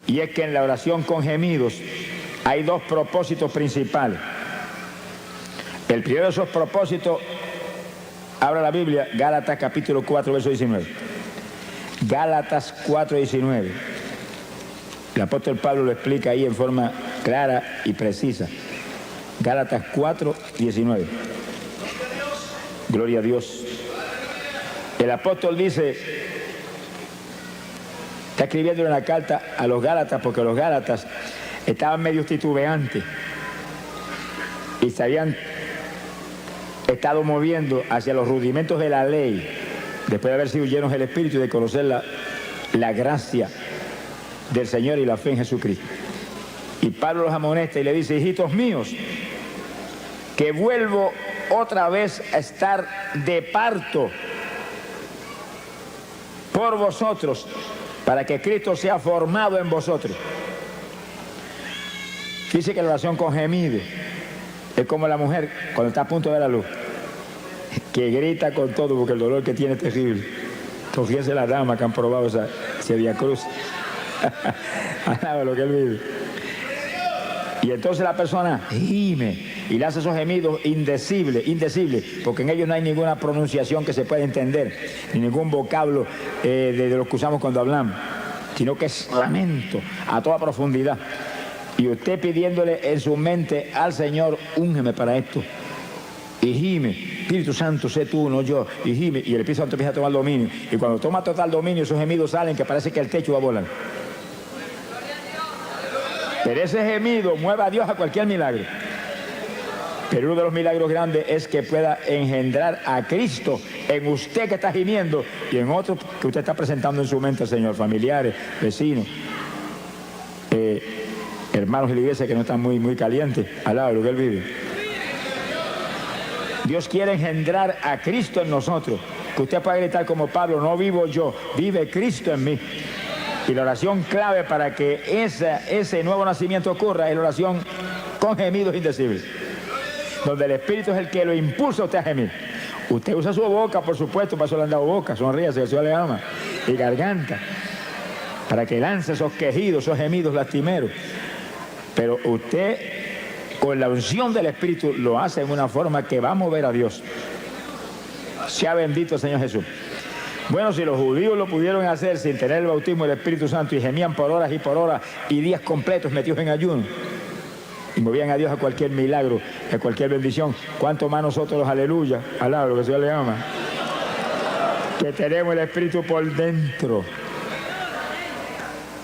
Y es que en la oración con gemidos hay dos propósitos principales. El primero de esos propósitos, abra la Biblia, Gálatas capítulo 4, verso 19. Gálatas 4, 19. El apóstol Pablo lo explica ahí en forma clara y precisa. Gálatas 4, 19. Gloria a Dios. El apóstol dice, está escribiendo una carta a los Gálatas porque los Gálatas estaban medio titubeantes y se habían estado moviendo hacia los rudimentos de la ley después de haber sido llenos del Espíritu y de conocer la gracia del Señor y la fe en Jesucristo. Y Pablo los amonesta y le dice, hijitos míos, que vuelvo otra vez a estar de parto por vosotros, para que Cristo sea formado en vosotros. Dice que la oración con gemido es como la mujer cuando está a punto de dar a luz, que grita con todo porque el dolor que tiene es terrible. Entonces, fíjense las damas que han probado ese Vía Cruz. Alaba lo que él vive. Y entonces la persona gime y le hace esos gemidos indecibles, porque en ellos no hay ninguna pronunciación que se pueda entender, ni ningún vocablo de lo que usamos cuando hablamos, sino que es lamento a toda profundidad. Y usted pidiéndole en su mente al Señor, úngeme para esto. Y gime, Espíritu Santo, sé tú, no yo. Y gime, y el Espíritu Santo empieza a tomar dominio. Y cuando toma total dominio, esos gemidos salen que parece que el techo va a volar. Pero ese gemido mueve a Dios a cualquier milagro. Pero uno de los milagros grandes es que pueda engendrar a Cristo en usted que está gimiendo y en otros que usted está presentando en su mente, Señor, familiares, vecinos, hermanos de la iglesia que no están muy calientes al lado de lo que él vive. Dios quiere engendrar a Cristo en nosotros, que usted pueda gritar como Pablo, no vivo yo, vive Cristo en mí. Y la oración clave para que ese nuevo nacimiento ocurra es la oración con gemidos indecibles, donde el Espíritu es el que lo impulsa a usted a gemir. Usted usa su boca, por supuesto, para eso le han dado boca, sonríase, que el Señor le ama, y garganta, para que lance esos quejidos, esos gemidos lastimeros. Pero usted, con la unción del Espíritu, lo hace en una forma que va a mover a Dios. Sea bendito el Señor Jesús. Bueno, si los judíos lo pudieron hacer sin tener el bautismo del Espíritu Santo y gemían por horas y días completos metidos en ayuno y movían a Dios a cualquier milagro, a cualquier bendición, ¿cuánto más nosotros los aleluya, alaba lo que el Señor le ama, que tenemos el Espíritu por dentro?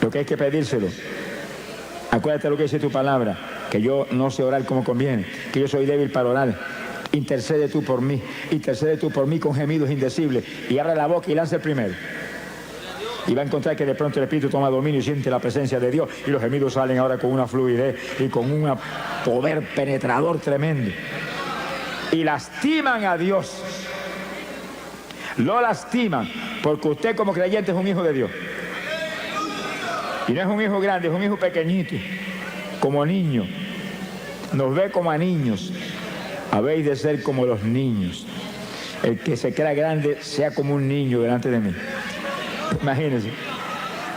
Lo que hay que pedírselo. Acuérdate lo que dice tu palabra, que yo no sé orar como conviene, que yo soy débil para orar. Intercede tú por mí con gemidos indecibles, y abre la boca y lanza el primero. Y va a encontrar que de pronto el Espíritu toma dominio y siente la presencia de Dios, y los gemidos salen ahora con una fluidez y con un poder penetrador tremendo. Y lastiman a Dios. Lo lastiman, porque usted como creyente es un hijo de Dios. Y no es un hijo grande, es un hijo pequeñito, como niño. Nos ve como a niños. Habéis de ser como los niños. El que se crea grande sea como un niño delante de mí. Imagínense.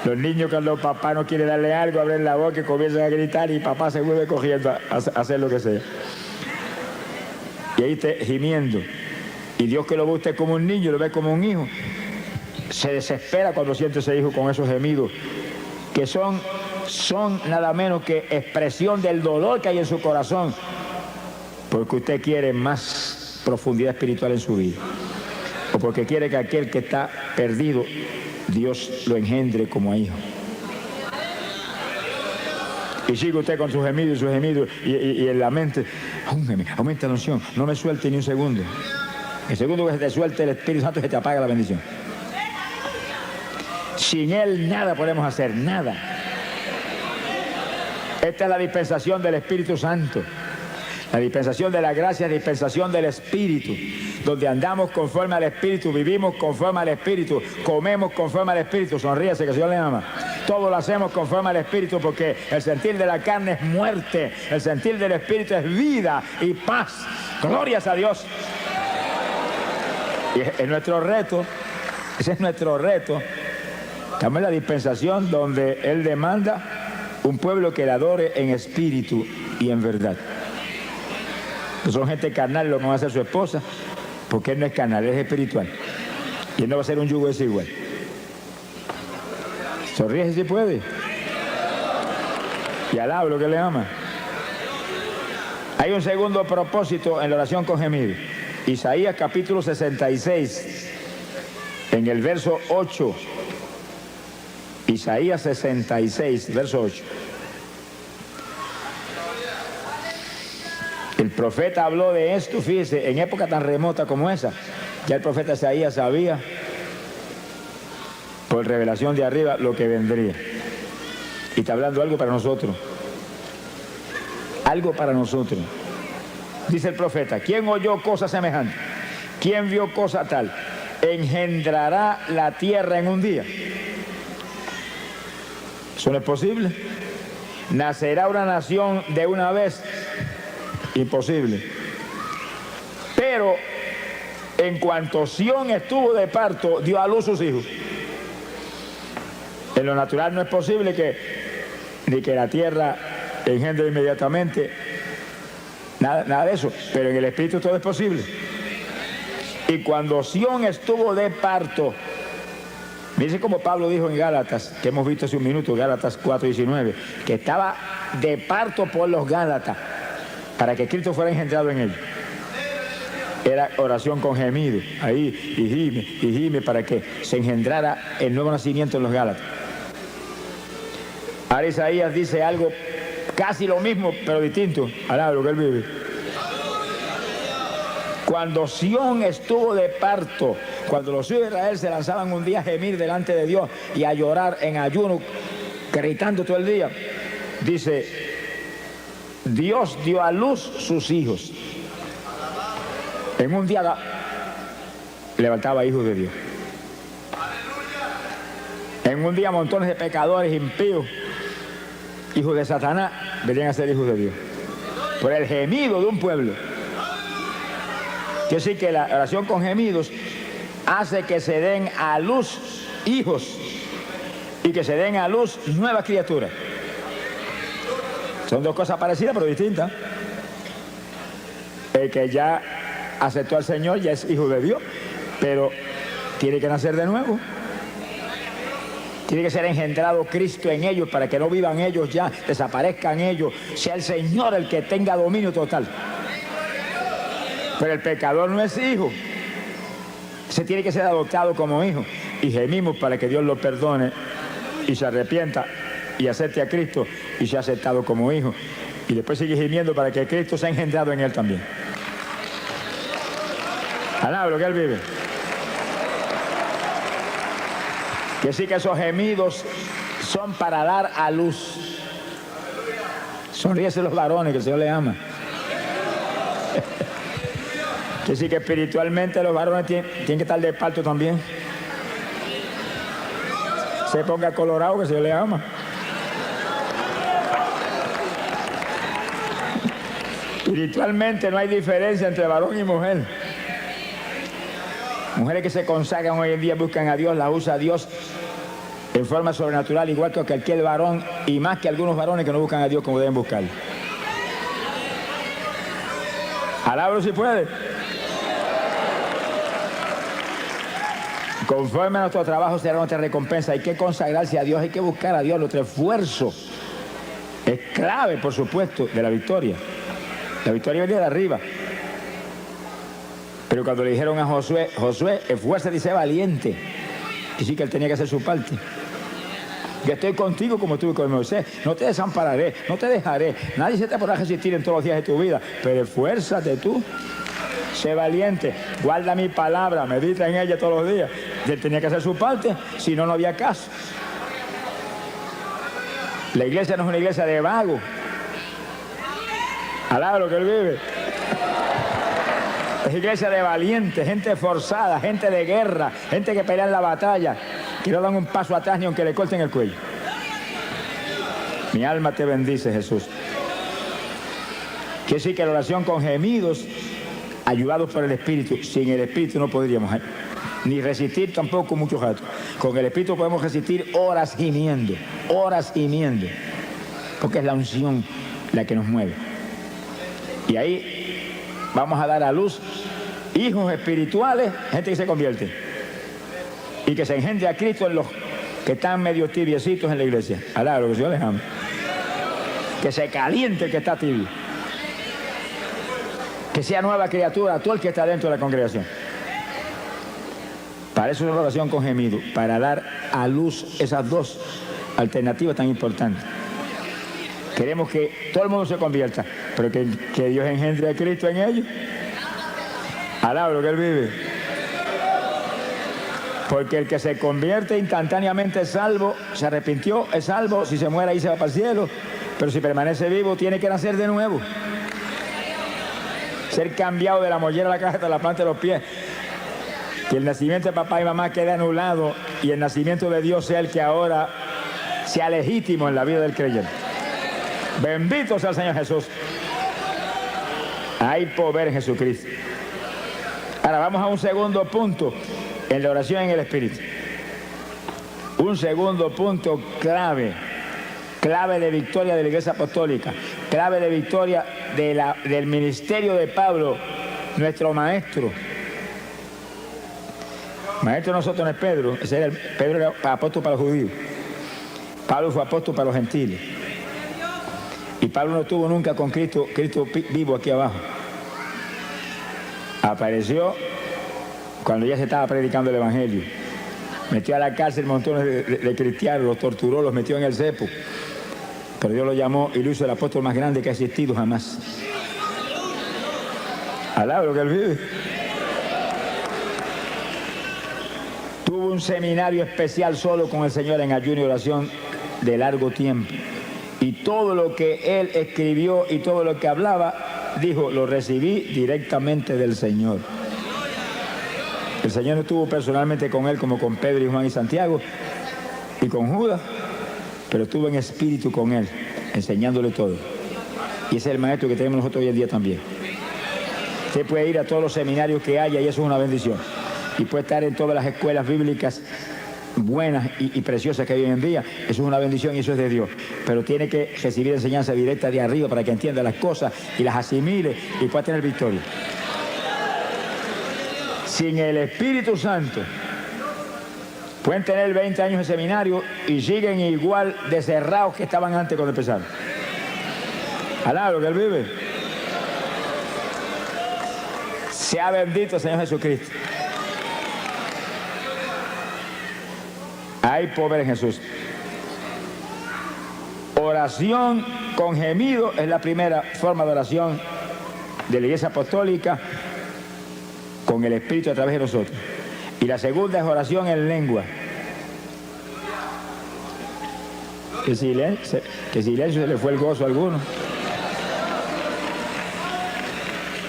Los niños cuando papá no quiere darle algo, abren la boca y comienzan a gritar y papá se vuelve cogiendo a hacer lo que sea. Y ahí está gimiendo. Y Dios, que lo ve usted como un niño, lo ve como un hijo, se desespera cuando siente ese hijo con esos gemidos que son nada menos que expresión del dolor que hay en su corazón, porque usted quiere más profundidad espiritual en su vida, o porque quiere que aquel que está perdido, Dios lo engendre como hijo. Y sigue usted con sus gemidos y en la mente, aumenta la unción, no me suelte ni un segundo. El segundo que se te suelte el Espíritu Santo, se te apaga la bendición. Sin Él nada podemos hacer, nada. Esta es la dispensación del Espíritu Santo. La dispensación de la gracia, la dispensación del Espíritu, donde andamos conforme al Espíritu, vivimos conforme al Espíritu, comemos conforme al Espíritu. Sonríase, que el Señor le ama. Todo lo hacemos conforme al Espíritu, porque el sentir de la carne es muerte, el sentir del Espíritu es vida y paz. Glorias a Dios. Y es nuestro reto, ese es nuestro reto, Estamos en la dispensación donde Él demanda un pueblo que le adore en espíritu y en verdad. No son gente carnal lo que va a ser su esposa, porque Él no es carnal, Él es espiritual. Y Él no va a ser un yugo desigual. Sonríe si puede. Y alaba lo que le ama. Hay un segundo propósito en la oración con gemido. Isaías capítulo 66, en el verso 8. Isaías 66, verso 8. El profeta habló de esto, fíjese, en época tan remota como esa. Ya el profeta Isaías sabía, por revelación de arriba, lo que vendría. Y está hablando algo para nosotros. Algo para nosotros. Dice el profeta, ¿quién oyó cosa semejante? ¿Quién vio cosa tal? ¿Engendrará la tierra en un día? Eso no es posible. ¿Nacerá una nación de una vez? Imposible. Pero en cuanto Sión estuvo de parto, dio a luz sus hijos. En lo natural no es posible ni que la tierra engendre inmediatamente, nada de eso, pero en el espíritu todo es posible. Y cuando Sión estuvo de parto, miren como Pablo dijo en Gálatas, que hemos visto hace un minuto, Gálatas 4:19, que estaba de parto por los Gálatas, para que Cristo fuera engendrado en ellos. Era oración con gemido, ahí, y gime, para que se engendrara el nuevo nacimiento en los Gálatas. Ahora Isaías dice algo casi lo mismo, pero distinto. Alaba lo que él vive. Cuando Sión estuvo de parto, cuando los hijos de Israel se lanzaban un día a gemir delante de Dios y a llorar en ayuno, gritando todo el día, dice, Dios dio a luz sus hijos. En un día levantaba hijos de Dios. En un día montones de pecadores impíos, hijos de Satanás, venían a ser hijos de Dios. Por el gemido de un pueblo. Quiere decir que la oración con gemidos hace que se den a luz hijos y que se den a luz nuevas criaturas. Son dos cosas parecidas pero distintas. El que ya aceptó al Señor ya es hijo de Dios, pero tiene que nacer de nuevo. Tiene que ser engendrado Cristo en ellos para que no vivan ellos ya, desaparezcan ellos, sea el Señor el que tenga dominio total. Pero el pecador no es hijo. Se tiene que ser adoptado como hijo. Y gemimos para que Dios lo perdone y se arrepienta y acepte a Cristo y sea aceptado como hijo. Y después sigue gimiendo para que Cristo sea engendrado en él también. Alaba lo que él vive. Que sí que esos gemidos son para dar a luz. Sonríese los varones, que el Señor les ama. Que sí que espiritualmente los varones tienen que estar de parto también. Se ponga colorado, que el Señor les ama. Espiritualmente no hay diferencia entre varón y mujer. Mujeres que se consagran hoy en día, buscan a Dios, la usa a Dios en forma sobrenatural, igual que cualquier varón, y más que algunos varones que no buscan a Dios como deben buscarlo. Alábalo si puede. Conforme a nuestro trabajo será nuestra recompensa. Hay que consagrarse a Dios, hay que buscar a Dios. Nuestro esfuerzo es clave, por supuesto, de la victoria. La victoria viene de arriba. Pero cuando le dijeron a Josué, esfuérzate y sé valiente, y sí que él tenía que hacer su parte. Yo estoy contigo como estuve con Moisés. No te desampararé, no te dejaré. Nadie se te podrá resistir en todos los días de tu vida. Pero esfuérzate tú. Sé valiente. Guarda mi palabra. Medita en ella todos los días. Y él tenía que hacer su parte. Si no, no había caso. La iglesia no es una iglesia de vagos. Alaba lo que él vive. Es iglesia de valientes, gente forzada, gente de guerra, gente que pelea en la batalla, que no dan un paso atrás ni aunque le corten el cuello. Mi alma te bendice, Jesús. Quiere decir que la oración con gemidos, ayudados por el Espíritu, sin el Espíritu no podríamos. ni resistir tampoco mucho rato. Con el Espíritu podemos resistir horas gimiendo, porque es la unción la que nos mueve. Y ahí vamos a dar a luz hijos espirituales, gente que se convierte y que se engendre a Cristo en los que están medio tibiecitos en la iglesia. Alá, lo que Dios les ama. Que se caliente el que está tibio. Que sea nueva criatura todo el que está dentro de la congregación. Para eso es una oración con gemido, para dar a luz esas dos alternativas tan importantes. Queremos que todo el mundo se convierta, pero que Dios engendre a Cristo en ellos. Alá, lo que Él vive. Porque el que se convierte instantáneamente es salvo, se arrepintió, es salvo, si se muere ahí se va para el cielo, pero si permanece vivo tiene que nacer de nuevo. Ser cambiado de la mollera a la caja hasta la planta de los pies. Que el nacimiento de papá y mamá quede anulado y el nacimiento de Dios sea el que ahora sea legítimo en la vida del creyente. Bendito sea el Señor Jesús. Hay poder en Jesucristo. Ahora vamos a un segundo punto en la oración en el Espíritu. Un segundo punto clave de victoria de la Iglesia Apostólica, clave de victoria del ministerio de Pablo, nuestro maestro. Maestro de nosotros no es Pedro, Pedro era apóstol para los judíos. Pablo fue apóstol para los gentiles. Y Pablo no estuvo nunca con Cristo vivo aquí abajo. Apareció cuando ya se estaba predicando el Evangelio. Metió a la cárcel montones de cristianos, los torturó, los metió en el cepo. Pero Dios lo llamó y lo hizo el apóstol más grande que ha existido jamás. Alá lo que Él vive. Tuvo un seminario especial solo con el Señor en ayuno y oración de largo tiempo. Y todo lo que Él escribió y todo lo que hablaba, dijo, lo recibí directamente del Señor. El Señor no estuvo personalmente con Él como con Pedro y Juan y Santiago y con Judas, pero estuvo en espíritu con Él, enseñándole todo. Y ese es el maestro que tenemos nosotros hoy en día también. Usted puede ir a todos los seminarios que haya y eso es una bendición. Y puede estar en todas las escuelas bíblicas buenas y preciosas que hay hoy en día. Eso es una bendición y eso es de Dios. Pero tiene que recibir enseñanza directa de arriba para que entienda las cosas y las asimile y pueda tener victoria. Sin el Espíritu Santo, pueden tener 20 años de seminario y siguen igual de cerrados que estaban antes cuando empezaron. Alá, lo que Él vive. Sea bendito el Señor Jesucristo. Hay poder en Jesús. Oración con gemido es la primera forma de oración de la Iglesia Apostólica con el Espíritu a través de nosotros. Y la segunda es oración en lengua. Que silencio se le fue el gozo a alguno.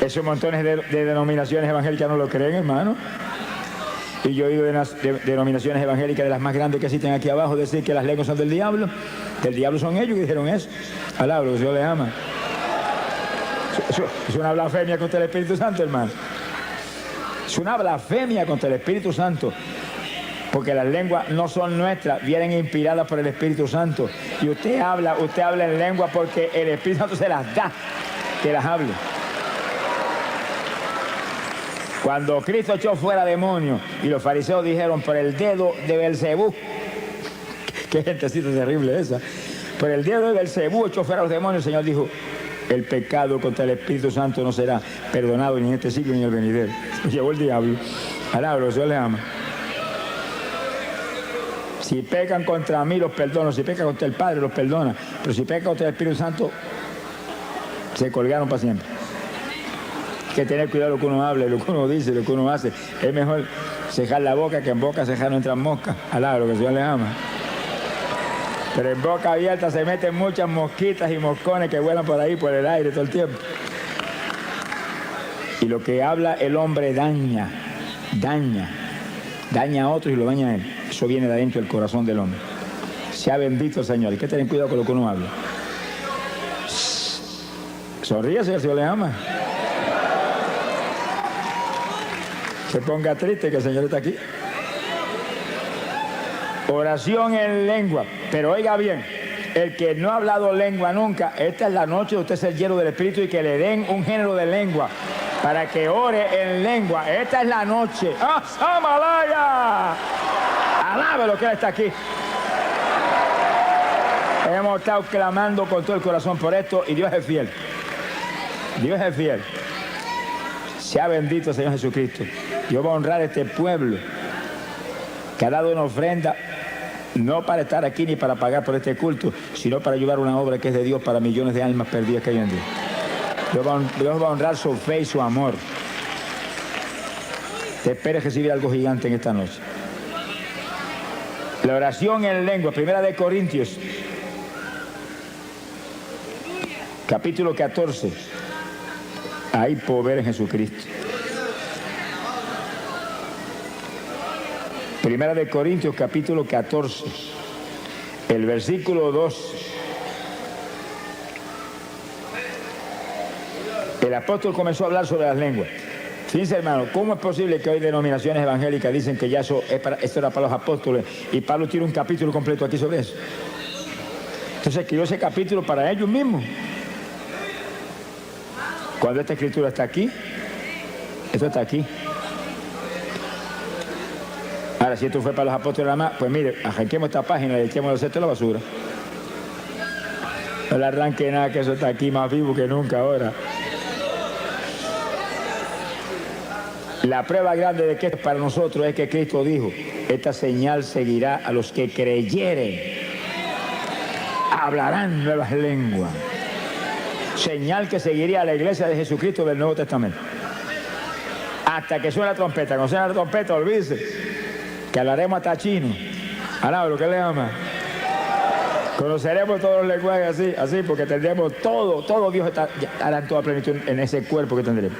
Esos montones de denominaciones evangélicas no lo creen, hermano. Y yo he oído de denominaciones evangélicas de las más grandes que existen aquí abajo decir que las lenguas son del diablo, que el diablo son ellos que dijeron eso. Alá, lo que Dios le ama. Es una blasfemia contra el Espíritu Santo, hermano. Es una blasfemia contra el Espíritu Santo. Porque las lenguas no son nuestras, vienen inspiradas por el Espíritu Santo. Y usted habla en lengua porque el Espíritu Santo se las da, que las hable. Cuando Cristo echó fuera demonios y los fariseos dijeron por el dedo de Belcebú, qué gentecita terrible esa, por el dedo de Belcebú echó fuera los demonios, el Señor dijo, el pecado contra el Espíritu Santo no será perdonado ni en este siglo ni en el venidero. Llegó el diablo. Alá, Dios le ama. Si pecan contra mí, los perdono. Si pecan contra el Padre, los perdona. Pero si pecan contra el Espíritu Santo, se colgaron para siempre. Hay que tener cuidado lo que uno habla, lo que uno dice, lo que uno hace. Es mejor cejar la boca que en boca cejar no entran moscas. Alá, lo que el Señor le ama. Pero en boca abierta se meten muchas mosquitas y moscones que vuelan por ahí, por el aire todo el tiempo. Y lo que habla el hombre daña a otros y lo daña a él. Eso viene de adentro del corazón del hombre. Sea bendito el Señor. Hay que tener cuidado con lo que uno habla. Sonríese, el Señor le ama. se ponga triste que el Señor está aquí. Oración en lengua. Pero oiga bien, el que no ha hablado lengua nunca, esta es la noche de usted ser lleno del Espíritu y que le den un género de lengua para que ore en lengua. Esta es la noche. ¡Ah, Samalaya! Alabe lo que Él está aquí. Hemos estado clamando con todo el corazón por esto y Dios es fiel. Dios es fiel. Sea bendito el Señor Jesucristo. Dios va a honrar a este pueblo que ha dado una ofrenda, no para estar aquí ni para pagar por este culto, sino para ayudar a una obra que es de Dios para millones de almas perdidas que hay en Dios. Dios va a honrar su fe y su amor. Te esperes recibir algo gigante en esta noche. La oración en lengua, 1 Corintios, capítulo 14. Hay poder en Jesucristo. 1 Corintios, capítulo 14, el versículo 2. El apóstol comenzó a hablar sobre las lenguas. Fíjense, hermano, ¿cómo es posible que hoy denominaciones evangélicas dicen que ya esto era para los apóstoles y Pablo tiene un capítulo completo aquí sobre eso? Entonces escribió ese capítulo para ellos mismos. Cuando esta escritura está aquí, esto está aquí. Ahora, si esto fue para los apóstoles nada más, pues mire, arranquemos esta página y echemos el cesto a la basura. No le arranque nada, que eso está aquí más vivo que nunca ahora. La prueba grande de que es para nosotros es que Cristo dijo, esta señal seguirá a los que creyeren. Hablarán nuevas lenguas. Señal que seguiría a la iglesia de Jesucristo del Nuevo Testamento. Hasta que suene la trompeta. Cuando suene la trompeta, olvídese que hablaremos hasta chino. Alaba lo que le llama. Conoceremos todos los lenguajes así, porque tendremos todo Dios hará en toda plenitud en ese cuerpo que tendremos.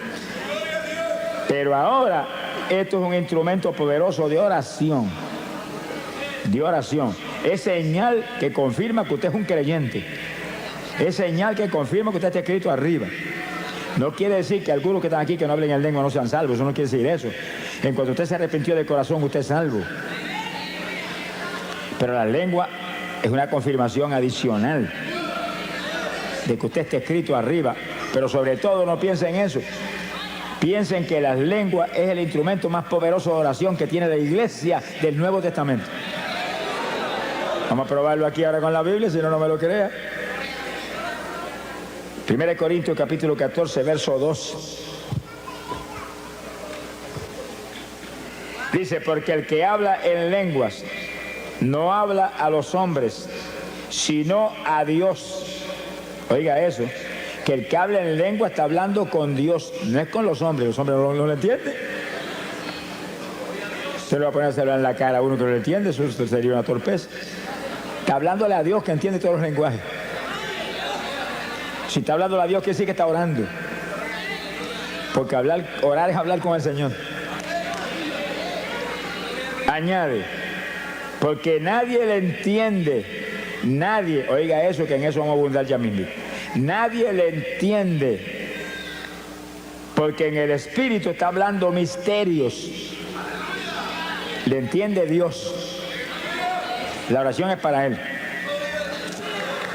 Pero ahora, esto es un instrumento poderoso de oración. De oración. Es señal que confirma que usted es un creyente. Es señal que confirma que usted está escrito arriba. No quiere decir que algunos que están aquí que no hablen en lengua no sean salvos. Eso no quiere decir eso. En cuanto usted se arrepintió de corazón, usted es salvo. Pero la lengua es una confirmación adicional de que usted esté escrito arriba. Pero sobre todo no piensen en eso. Piensen que las lenguas es el instrumento más poderoso de oración que tiene la iglesia del Nuevo Testamento. Vamos a probarlo aquí ahora con la Biblia, si no me lo crea. 1 Corintios capítulo 14, verso 2. Dice, porque el que habla en lenguas no habla a los hombres, sino a Dios. Oiga eso, que el que habla en lengua está hablando con Dios, no es con los hombres no lo entienden. Usted le va a poner a hablar en la cara a uno que no lo entiende, eso sería una torpeza. Está hablándole a Dios que entiende todos los lenguajes. Si está hablando a Dios, quiere decir que está orando. Porque orar es hablar con el Señor. Añade, porque nadie le entiende. Nadie, oiga eso, que en eso vamos a abundar ya mismo. Nadie le entiende. Porque en el Espíritu está hablando misterios. Le entiende Dios. La oración es para Él.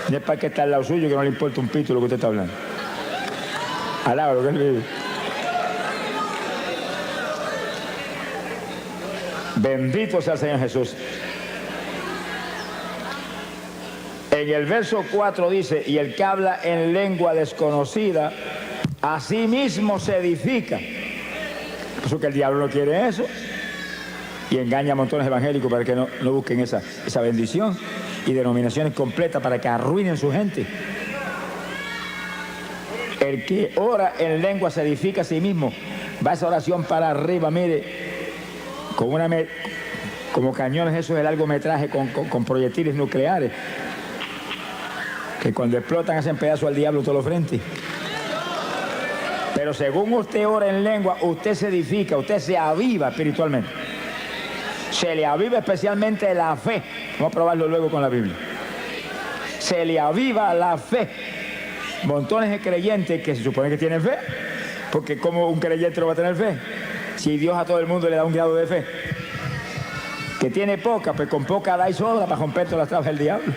No es para que está al lado suyo que no le importa un pito lo que usted está hablando. Alaba lo que Él vive. Bendito sea el Señor Jesús. En el verso 4 dice, y el que habla en lengua desconocida, a sí mismo se edifica. Por eso que el diablo no quiere eso. Y engaña a montones evangélicos para que no busquen esa bendición. Y denominaciones completas para que arruinen su gente. El que ora en lengua se edifica a sí mismo. Va esa oración para arriba, mire, como cañones esos de largometraje con proyectiles nucleares, que cuando explotan hacen pedazo al diablo todos los frentes. Pero según usted ora en lengua, usted se edifica, usted se aviva espiritualmente. Se le aviva especialmente la fe. Vamos a probarlo luego con la Biblia. Se le aviva la fe. Montones de creyentes que se supone que tienen fe, porque como un creyente no va a tener fe. Si Dios a todo el mundo le da un grado de fe, que tiene poca, pues con poca da y sobra para romper todas las trabas del diablo.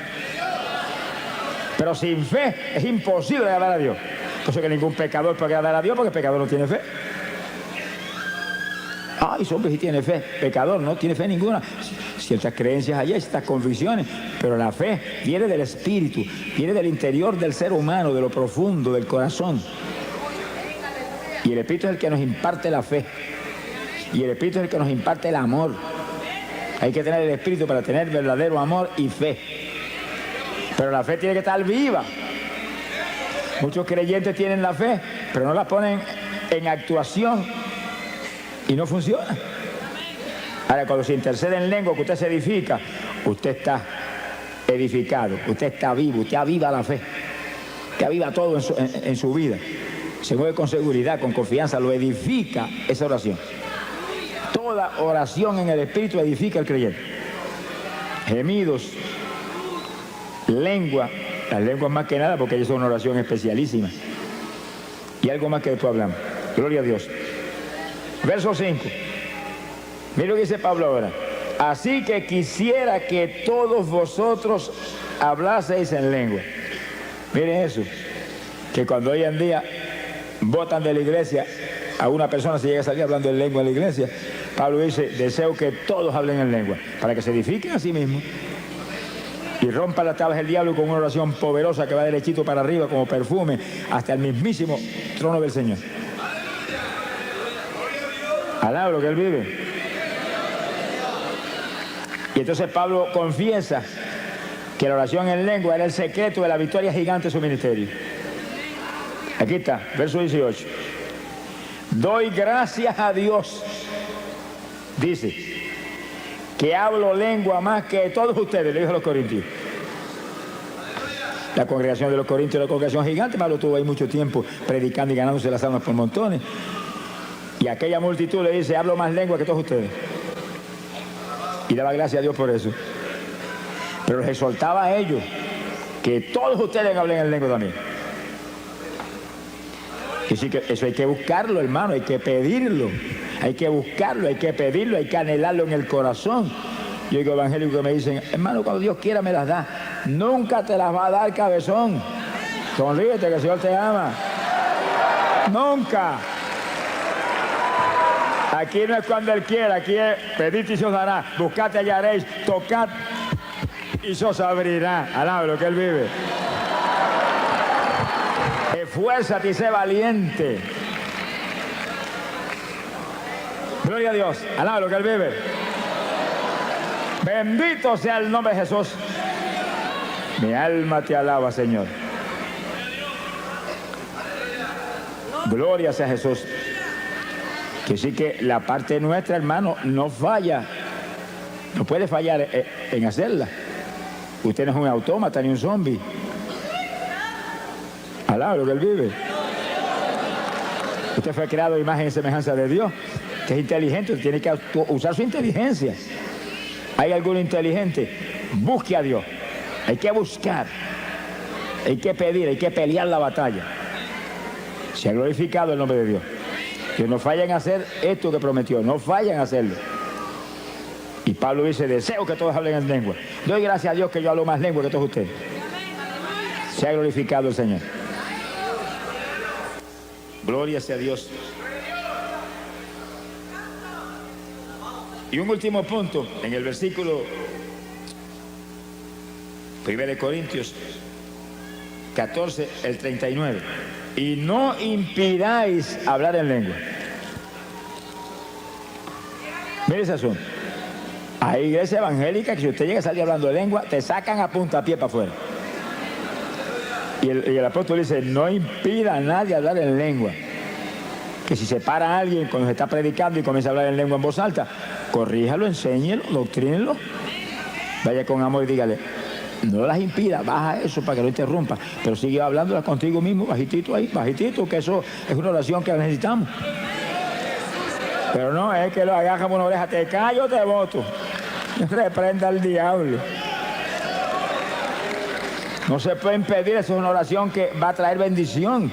Pero sin fe es imposible agradar a Dios. Por eso que ningún pecador puede agradar a Dios, porque el pecador no tiene fe. Ay, hombre, sí tiene fe. Pecador no tiene fe ninguna. Ciertas creencias hay, ciertas convicciones, pero la fe viene del espíritu, viene del interior del ser humano, de lo profundo, del corazón. Y el espíritu es el que nos imparte la fe. Y el espíritu es el que nos imparte el amor. Hay que tener el espíritu para tener verdadero amor y fe. Pero la fe tiene que estar viva. Muchos creyentes tienen la fe, pero no la ponen en actuación y no funciona. Ahora, cuando se intercede en lengua, que usted se edifica, usted está edificado, usted está vivo, usted aviva la fe, usted aviva todo en su vida. Se mueve con seguridad, con confianza, lo edifica esa oración. Toda oración en el Espíritu edifica al creyente. Gemidos, lengua, las lenguas más que nada porque ellos son una oración especialísima. Y algo más que después hablamos. Gloria a Dios. Verso 5. Mira lo que dice Pablo ahora. Así que quisiera que todos vosotros hablaseis en lengua. Miren eso. Que cuando hoy en día votan de la iglesia, a una persona se llega a salir hablando en lengua en la iglesia, Pablo dice, deseo que todos hablen en lengua, para que se edifiquen a sí mismos y rompan las tablas del diablo con una oración poderosa que va derechito para arriba como perfume hasta el mismísimo trono del Señor. Alaba lo que él vive. Y entonces Pablo confiesa que la oración en lengua era el secreto de la victoria gigante de su ministerio. Aquí está, verso 18. Doy gracias a Dios, dice, que hablo lengua más que todos ustedes, le dijo a los corintios. La congregación de los corintios era una congregación gigante. Pablo estuvo ahí mucho tiempo predicando y ganándose las almas por montones. Y aquella multitud le dice, hablo más lengua que todos ustedes. Y daba gracias a Dios por eso. Pero les exhortaba a ellos que todos ustedes hablen en lengua también. Y sí que eso hay que buscarlo, hermano, hay que pedirlo. Hay que buscarlo, hay que pedirlo, hay que anhelarlo en el corazón. Yo digo evangélicos que me dicen, hermano, cuando Dios quiera me las da. Nunca te las va a dar, cabezón. Sonríete que el Señor te ama. Nunca. Aquí no es cuando Él quiera, aquí es pedid y se os dará, buscad y hallaréis, tocad y se os abrirá. Alaba lo que Él vive. Esfuérzate y sé valiente. Gloria a Dios. Alaba lo que Él vive. Bendito sea el nombre de Jesús. Mi alma te alaba, Señor. Gloria sea Jesús. Que sí que la parte nuestra, hermano, no falla. No puede fallar en hacerla. Usted no es un autómata ni un zombie. Alaba lo que Él vive. Usted fue creado a imagen y semejanza de Dios, que es inteligente, tiene que usar su inteligencia. ¿Hay algún inteligente? Busque a Dios. Hay que buscar. Hay que pedir, hay que pelear la batalla. Se ha glorificado el nombre de Dios. Que no fallen a hacer esto que prometió, no fallen a hacerlo. Y Pablo dice, deseo que todos hablen en lengua. Doy gracias a Dios que yo hablo más lengua que todos ustedes. Se ha glorificado el Señor. Gloria sea a Dios. Y un último punto, en el versículo 1 Corintios 14, el 39. Y no impidáis hablar en lengua. Mire ese asunto. Hay iglesia evangélica que si usted llega a salir hablando de lengua, te sacan a puntapié para afuera. Y el apóstol dice, no impida a nadie hablar en lengua. Que si se para alguien cuando se está predicando y comienza a hablar en lengua en voz alta, corríjalo, enséñelo, doctrínelo. Vaya con amor y dígale, no las impida, baja eso para que no interrumpa, pero sigue hablándola contigo mismo, bajitito ahí, bajitito, que eso es una oración que necesitamos. Pero no, es que lo agarra por una oreja, te callo, te voto. Reprenda al diablo. No se puede impedir, eso es una oración que va a traer bendición.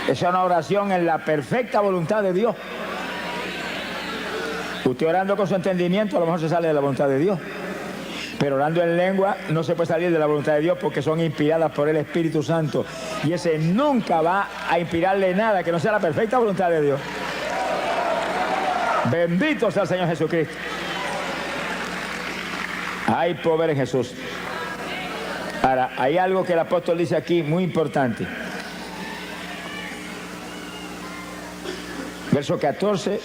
Esa es una oración en la perfecta voluntad de Dios. Usted orando con su entendimiento a lo mejor se sale de la voluntad de Dios. Pero orando en lengua no se puede salir de la voluntad de Dios porque son inspiradas por el Espíritu Santo. Y ese nunca va a inspirarle nada que no sea la perfecta voluntad de Dios. Bendito sea el Señor Jesucristo. Hay poder en Jesús. Ahora, hay algo que el apóstol dice aquí muy importante. Verso 14.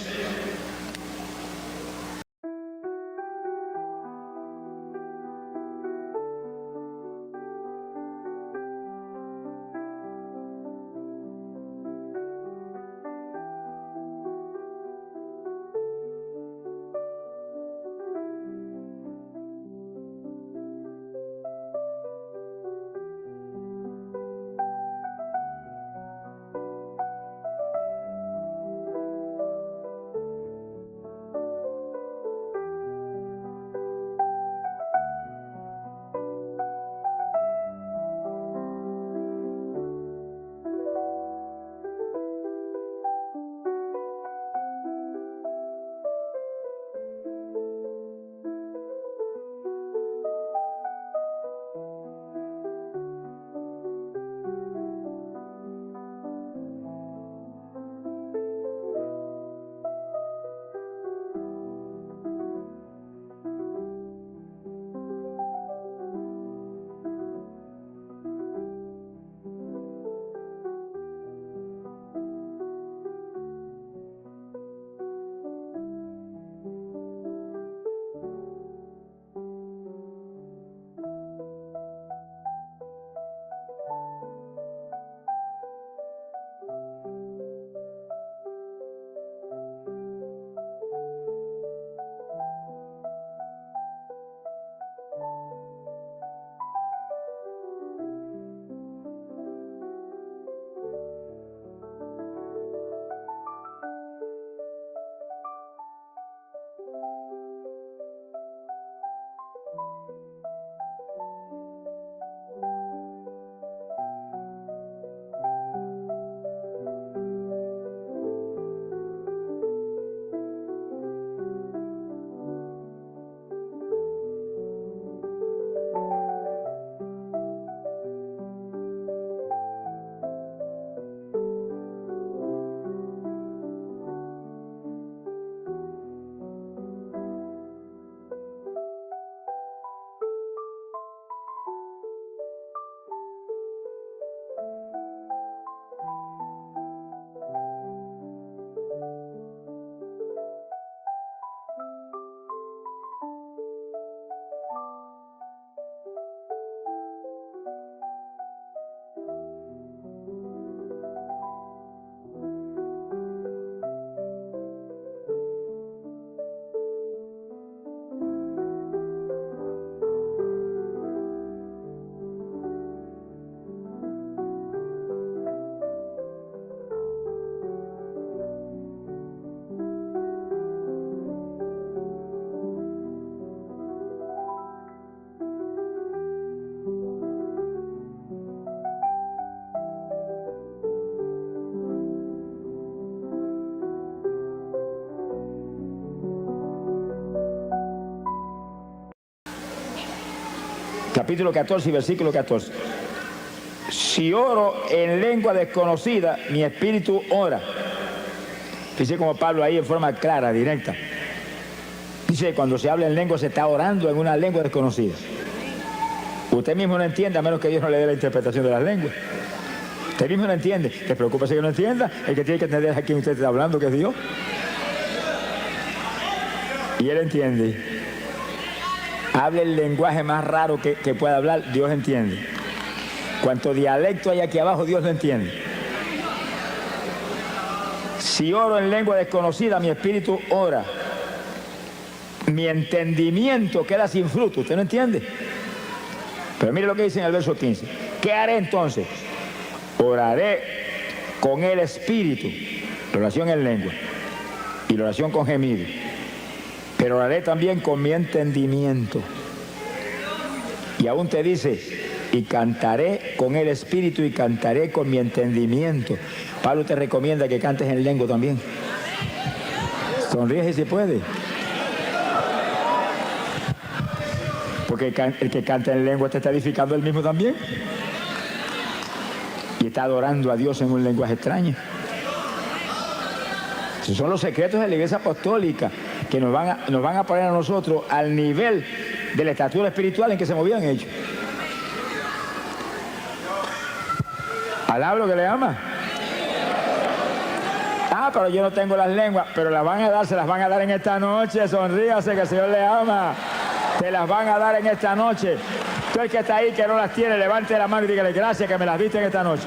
Capítulo 14 y versículo 14. Si oro en lengua desconocida, mi espíritu ora. Dice como Pablo ahí en forma clara, directa. Dice, cuando se habla en lengua se está orando en una lengua desconocida. Usted mismo no entiende a menos que Dios no le dé la interpretación de las lenguas. Usted mismo no entiende. ¿Te preocupa si que no entienda? El que tiene que entender es a quien usted está hablando, que es Dios. Y él entiende. Hable el lenguaje más raro que pueda hablar, Dios entiende. Cuanto dialecto hay aquí abajo, Dios lo entiende. Si oro en lengua desconocida, mi espíritu ora. Mi entendimiento queda sin fruto. ¿Usted no entiende? Pero mire lo que dice en el verso 15. ¿Qué haré entonces? Oraré con el espíritu. La oración en lengua. Y la oración con gemido. Pero oraré también con mi entendimiento. Y aún te dice, y cantaré con el espíritu y cantaré con mi entendimiento. Pablo te recomienda que cantes en lengua también. Sonríe si puede. Porque el que canta en lengua te está edificando él mismo también. Y está adorando a Dios en un lenguaje extraño. Esos son los secretos de la Iglesia Apostólica que nos van a poner a nosotros al nivel de la estatura espiritual en que se movían ellos. ¿Alaba lo que le ama? Ah, pero yo no tengo las lenguas, pero las van a dar, se las van a dar en esta noche. Sonríase que el Señor le ama. Te las van a dar en esta noche. Tú el que está ahí que no las tiene, levante la mano y dígale gracias que me las diste en esta noche.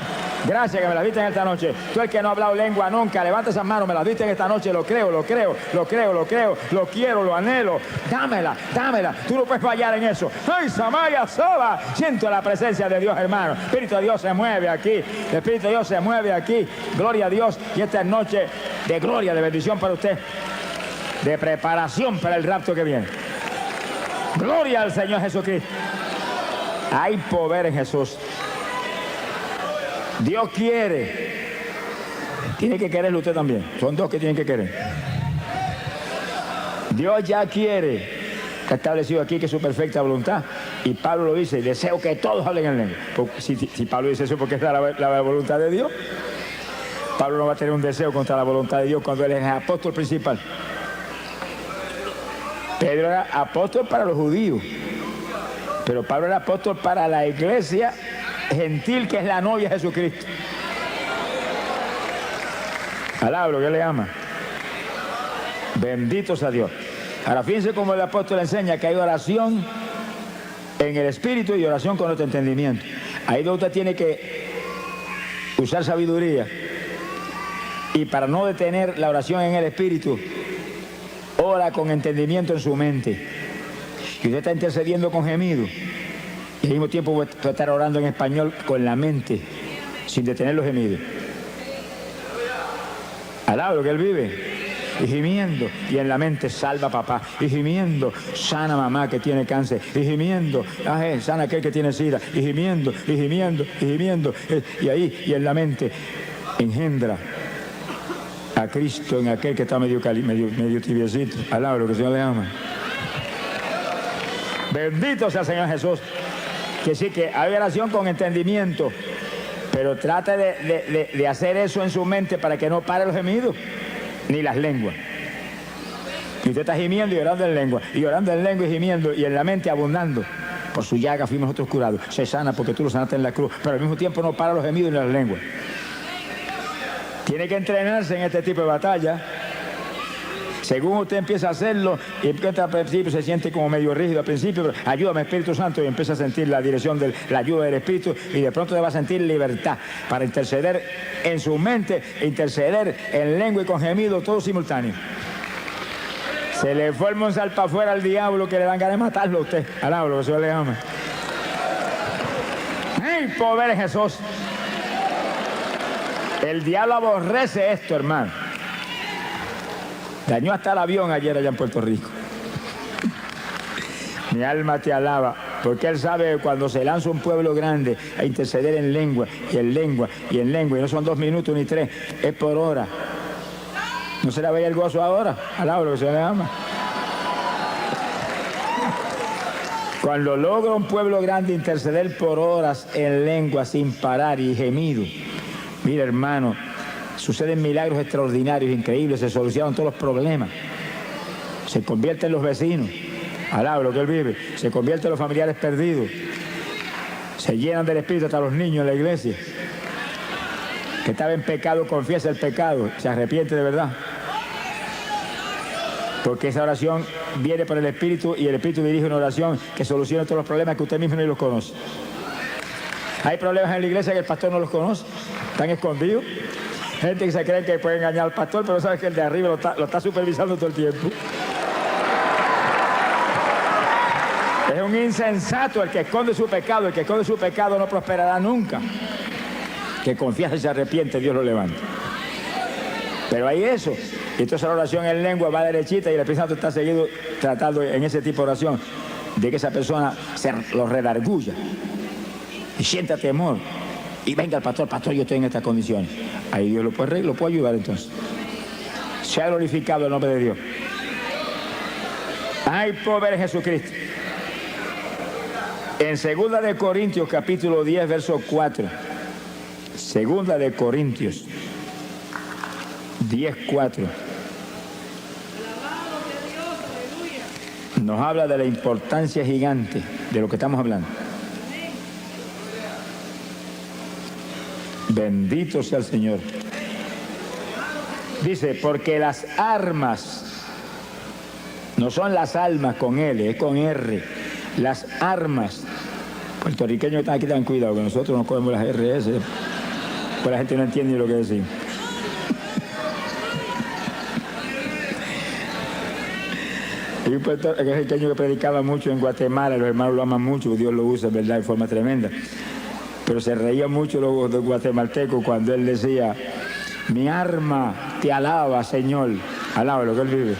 Gracias que me las diste en esta noche. Tú el que no ha hablado lengua nunca, levanta esas manos, me las diste en esta noche. Lo creo, lo creo, lo creo, lo creo, lo quiero, lo anhelo. Dámela, dámela. Tú no puedes fallar en eso. ¡Ay, Samaya Soba! Siento la presencia de Dios, hermano. El Espíritu de Dios se mueve aquí. El Espíritu de Dios se mueve aquí. Gloria a Dios. Y esta es noche de gloria, de bendición para usted. De preparación para el rapto que viene. Gloria al Señor Jesucristo. Hay poder en Jesús. Dios quiere. Tiene que quererlo usted también. Son dos que tienen que querer. Dios ya quiere. Está establecido aquí que es su perfecta voluntad. Y Pablo lo dice, deseo que todos hablen en lengua. Si Pablo dice eso porque es la voluntad de Dios. Pablo no va a tener un deseo contra la voluntad de Dios cuando él es el apóstol principal. Pedro era apóstol para los judíos. Pero Pablo era apóstol para la iglesia gentil que es la novia de Jesucristo. Alaba lo que le ama. Benditos a Dios. Ahora fíjense cómo el apóstol enseña que hay oración en el espíritu y oración con nuestro entendimiento. Ahí donde usted tiene que usar sabiduría. Y para no detener la oración en el espíritu, ora con entendimiento en su mente. Y usted está intercediendo con gemido. Y al mismo tiempo puede estar orando en español con la mente, sin detener los gemidos. Alaba lo que él vive. Y gimiendo. Y en la mente salva papá. Y gimiendo sana mamá que tiene cáncer. Y gimiendo sana aquel que tiene sida. Y gimiendo, y gimiendo, y gimiendo. Y ahí, y en la mente engendra a Cristo en aquel que está medio tibiecito. Alaba lo que el Señor le ama. Bendito sea el Señor Jesús. Que sí, que hay oración con entendimiento, pero trate de hacer eso en su mente para que no pare los gemidos, ni las lenguas. Y usted está gimiendo y orando en lengua, y orando en lengua y gimiendo, y en la mente abundando. Por su llaga fuimos nosotros curados. Se sana porque tú lo sanaste en la cruz, pero al mismo tiempo no para los gemidos ni las lenguas. Tiene que entrenarse en este tipo de batalla. Según usted empieza a hacerlo, y al principio se siente como medio rígido al principio, pero ayúdame Espíritu Santo y empieza a sentir la dirección de la ayuda del Espíritu y de pronto te va a sentir libertad para interceder en su mente, interceder en lengua y con gemido, todo simultáneo. Se le forma un salpa afuera al diablo que le dan ganas de matarlo a usted. Alaba lo que el Señor le ama. ¡Ay, poder en Jesús! El diablo aborrece esto, hermano. Dañó hasta el avión ayer allá en Puerto Rico. Mi alma te alaba, porque él sabe que cuando se lanza un pueblo grande a interceder en lengua, y en lengua, y en lengua, y no son 2 minutos ni 3, es por hora. ¿No se le veía el gozo ahora? Alaba lo que se le ama. Cuando logra un pueblo grande interceder por horas en lengua sin parar y gemido, mira hermano, suceden milagros extraordinarios, increíbles, se solucionan todos los problemas. Se convierten en los vecinos, alaba lo que él vive, se convierten en los familiares perdidos, se llenan del Espíritu hasta los niños en la iglesia. Que estaba en pecado, confiesa el pecado, se arrepiente de verdad. Porque esa oración viene por el Espíritu y el Espíritu dirige una oración que soluciona todos los problemas que usted mismo no los conoce. Hay problemas en la iglesia que el pastor no los conoce, están escondidos. Gente que se cree que puede engañar al pastor, pero sabe que el de arriba lo está supervisando todo el tiempo. Es un insensato el que esconde su pecado. El que esconde su pecado no prosperará nunca. Que confiesa y se arrepiente, Dios lo levanta. Pero hay eso. Y entonces la oración en lengua va derechita y el Espíritu Santo está seguido tratando en ese tipo de oración de que esa persona se lo redarguya y sienta temor. Y venga el pastor, yo estoy en estas condiciones. Ahí Dios lo puede ayudar entonces. Se ha glorificado el nombre de Dios. Hay poder en Jesucristo. En 2 de Corintios, capítulo 10, verso 4. 2 de Corintios 10, 4. Nos habla de la importancia gigante de lo que estamos hablando. Bendito sea el Señor. Dice, porque las armas no son las almas con L, es con R. Las armas. Puertorriqueños que están aquí, tengan cuidado, que nosotros no cogemos las RS, pues la gente no entiende lo que decimos. Y un puertorriqueño que predicaba mucho en Guatemala, los hermanos lo aman mucho, Dios lo usa, ¿verdad?, de forma tremenda. Pero se reía mucho los guatemaltecos cuando él decía, mi arma te alaba, Señor. Alaba lo que él vive.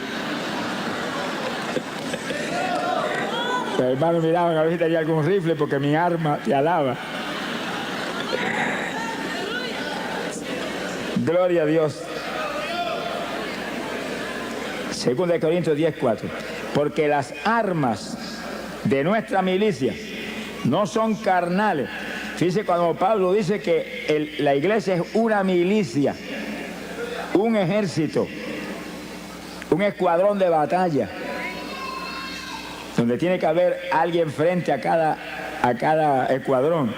Los hermanos miraban a ver si tenía algún rifle porque mi arma te alaba. Gloria a Dios. 2 de Corintios 10, 4. Porque las armas de nuestra milicia no son carnales. Fíjese cuando Pablo dice que la iglesia es una milicia, un ejército, un escuadrón de batalla, donde tiene que haber alguien frente a cada escuadrón.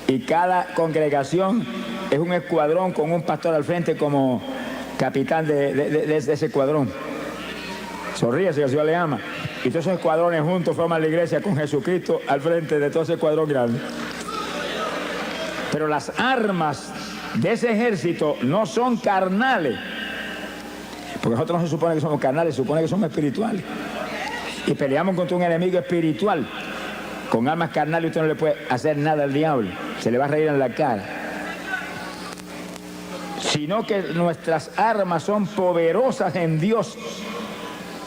Y cada congregación es un escuadrón con un pastor al frente como capitán de ese escuadrón. Sonríe si el Señor le ama. Y todos esos escuadrones juntos forman la iglesia con Jesucristo al frente de todo ese escuadrón grande. Pero las armas de ese ejército no son carnales. Porque nosotros no se supone que somos carnales, se supone que somos espirituales. Y peleamos contra un enemigo espiritual. Con armas carnales usted no le puede hacer nada al diablo. Se le va a reír en la cara. Sino que nuestras armas son poderosas en Dios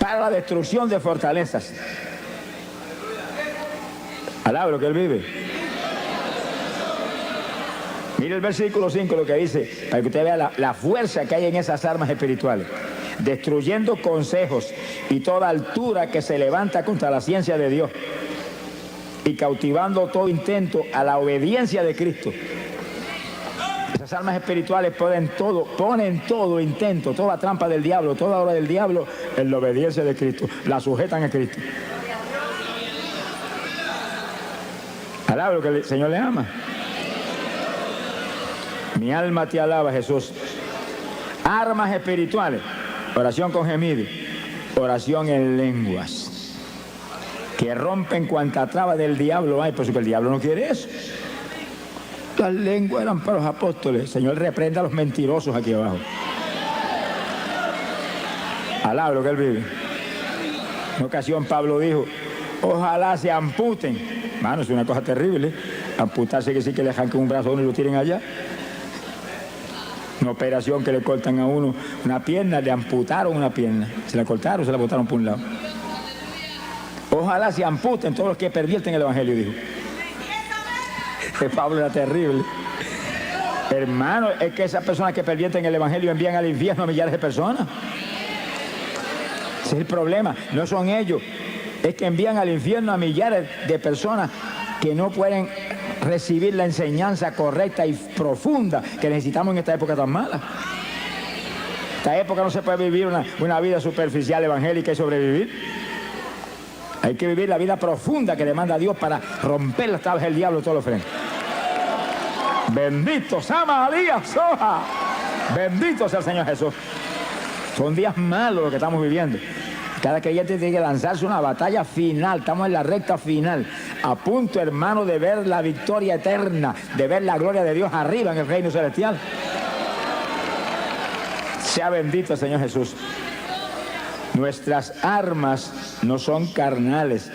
para la destrucción de fortalezas. Alaba lo que él vive. Mire el versículo 5 lo que dice, para que usted vea la fuerza que hay en esas armas espirituales. Destruyendo consejos y toda altura que se levanta contra la ciencia de Dios. Y cautivando todo intento a la obediencia de Cristo. Esas armas espirituales ponen todo intento, toda trampa del diablo, toda obra del diablo en la obediencia de Cristo. La sujetan a Cristo. Alaba lo que el Señor le ama. Mi alma te alaba, Jesús. Armas espirituales. Oración con gemido. Oración en lenguas. Que rompen cuanta traba del diablo hay, por eso que el diablo no quiere eso. Las lenguas eran para los apóstoles. Señor, reprenda a los mentirosos aquí abajo. Alaba lo que él vive. En una ocasión Pablo dijo, ojalá se amputen. Mano, es una cosa terrible. Amputarse que sí que le arranquen un brazo a uno y lo tiren allá. Una operación que le cortan a uno una pierna, le amputaron una pierna. Se la cortaron, se la botaron por un lado. Ojalá se amputen todos los que pervierten el evangelio, dijo. Pablo era terrible. Hermano, es que esas personas que pervierten el evangelio envían al infierno a millares de personas. Ese es el problema. No son ellos. Es que envían al infierno a millares de personas que no pueden recibir la enseñanza correcta y profunda que necesitamos en esta época tan mala. Esta época no se puede vivir una vida superficial evangélica y sobrevivir. Hay que vivir la vida profunda que demanda Dios para romper las tablas del diablo todos los frentes. Bendito Sama Alía Soja. Bendito sea el Señor Jesús. Son días malos los que estamos viviendo. Cada creyente tiene que lanzarse una batalla final. Estamos en la recta final. A punto, hermano, de ver la victoria eterna, de ver la gloria de Dios arriba en el reino celestial. Sea bendito el Señor Jesús. Nuestras armas no son carnales.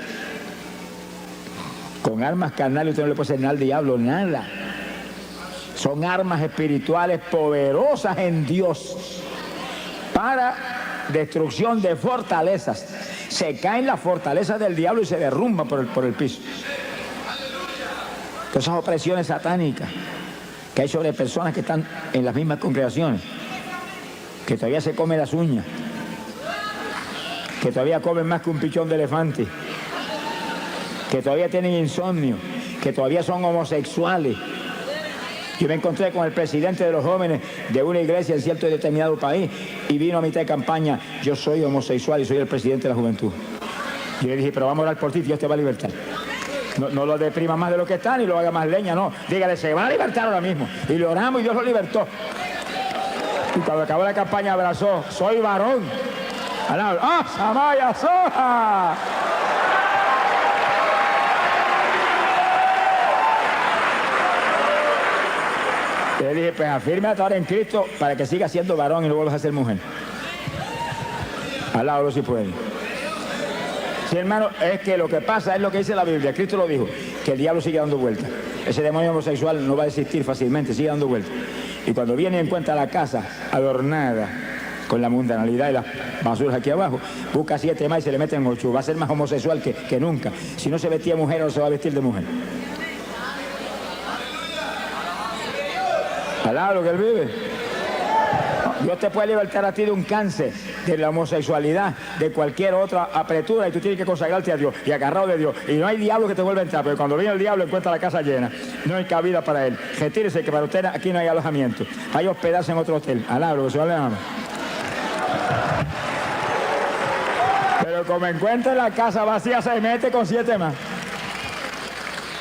Con armas carnales usted no le puede hacer nada al diablo, nada. Son armas espirituales poderosas en Dios para destrucción de fortalezas. Se caen las fortalezas del diablo y se derrumban por el piso. Todas esas opresiones satánicas que hay sobre personas que están en las mismas congregaciones, que todavía se comen las uñas, que todavía comen más que un pichón de elefante, que todavía tienen insomnio, que todavía son homosexuales. Yo me encontré con el presidente de los jóvenes de una iglesia en cierto y determinado país y vino a mitad de campaña: yo soy homosexual y soy el presidente de la juventud. Y le dije: pero vamos a orar por ti, Dios te va a libertar. No lo deprima más de lo que está ni lo haga más leña, no. Dígale: se va a libertar ahora mismo. Y lo oramos y Dios lo libertó. Y cuando acabó la campaña abrazó: soy varón. ¡Ah, Samaya Soja! Le dije: pues afírmate ahora en Cristo para que sigas siendo varón y no vuelvas a ser mujer. Alábalo si puede. Sí, hermano, es que lo que pasa es lo que dice la Biblia. Cristo lo dijo, que el diablo sigue dando vueltas. Ese demonio homosexual no va a desistir fácilmente, sigue dando vueltas. Y cuando viene y encuentra la casa adornada con la mundanalidad y las basuras aquí abajo, busca 7 más y se le meten 8. Va a ser más homosexual que nunca. Si no se vestía de mujer, no se va a vestir de mujer. Alá lo que él vive. Dios te puede libertar a ti de un cáncer, de la homosexualidad, de cualquier otra apretura, y tú tienes que consagrarte a Dios y agarrado de Dios. Y no hay diablo que te vuelva a entrar, pero cuando viene el diablo encuentra la casa llena. No hay cabida para él. Retírese, que para usted aquí no hay alojamiento. Hay hospedarse en otro hotel. Alá, lo que se le ama. Pero como encuentra la casa vacía, se mete con 7 más.